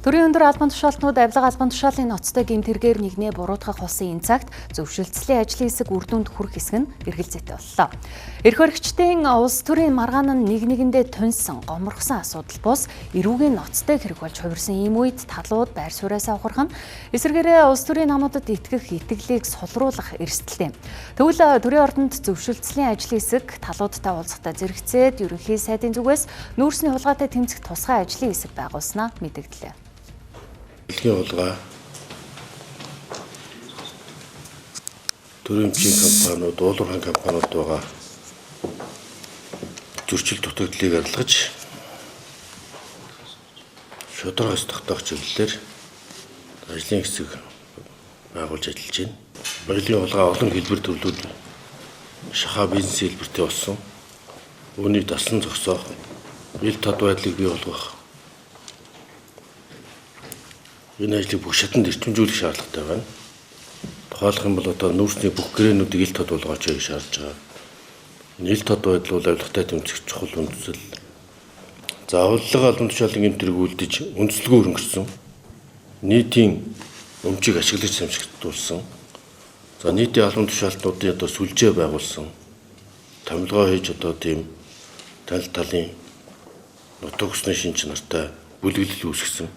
Төрийн өндөр албан тушаалтнууд авилга албан тушаалын ноцтой гэмт хэрэгээр нэгнээ буруутгах болсон энэ цагт зөвшөлтслийн ажлын хэсэг үр дүнд хүрэх хэсэг нь эргэлзээтэй боллоо. Эрх баригчдын улс төрийн маргаан нь нэг нэгэндээ туньсан, гоморхсон асуудал бус эрүүгийн ноцтой хэрэг болж хувирсан ийм үед талууд байр сууриасаа ухрах нь эсвэргээрээ улс төрийн намуудад итгэх итгэлийг сулруулах эрсдэлтэй. Тэгвэл төрийн ордонд зөвшөлтслийн ажлын хэсэг талуудтай уулзахдаа зэрэгцээд ерөнхий сайдын зүгээс нүүрсний хулгайтай тэмцэх тусгай ажлын хэсэг байгуулснаа мэдэгдлээ. Дэлхийн хулгай төрөмчийн компаниуд, уулуурхан компаниуд байгаа зөрчил дутагдлыг арилгаж шударгаас тогтоох чиглэлээр ажлын хэсэг байгуулж ажиллаж байна. Баялагын хулгай олон хэлбэр төрлүүд шахаа бизнес хэлбэртэй болсон. Үүнийг таслан зогсоох, ил тод байдлыг бий болгох энэ ажлыг бүх шатанд эрчимжүүлэх шаардлагатай байна. Тухайлах юм бол одоо нүүрсний бүх гэрээнүүдийг ил тод болгооч гэж шаардж байгаа. Ил тод байдал бол авилгатай тэмцэх чухал үндэслэл. За авилга албан тушаалын гэмт хэрэг үлдэж үндэслэгөө хөрөнгөсөн. Нийтийн өмчийг ашиглаж самшигдуулсан. За нийтийн албан тушаалтнуудын одоо сүлжээ байгуулсан. Томилгоо хийж одоо тийм талын нутаг усны шинж нартай бүлэглэл үүсгэсэн.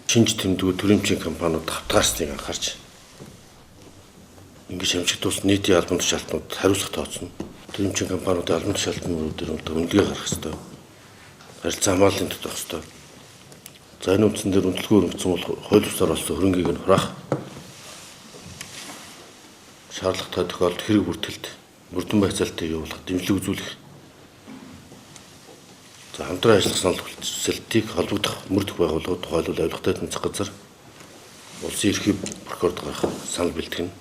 Шинж тэмдгүү төрөмчийн компаниуд хавтгаарсныг анхаарч ингэж хамжигдуулсан нийтийн албан тушаалтнууд хариуцлага тооцно. Төрөмчийн компаниудын албан тушаалтнууд үнэлгээ гаргах ёстой. Харилцаа хамгааллын төдөх ёстой. За энэ үндсэн дээр үнэлгээ өргөцсөн бол хууль бусаар болсон хөрөнгийг нь хураах шаардлагатай тохиолдолд хэрэг бүртгэлд мөрдөн байцаалтыг явуулах, дэмжлэг үзүүлэх. За хамтран ажиллах санал хүсэлтийг холбогдох мөрдөх байгууллагууд тухайлбал авилгатай тэмцэх газар улсын ерхий прокурорд гарах санал бэлтгэнэ.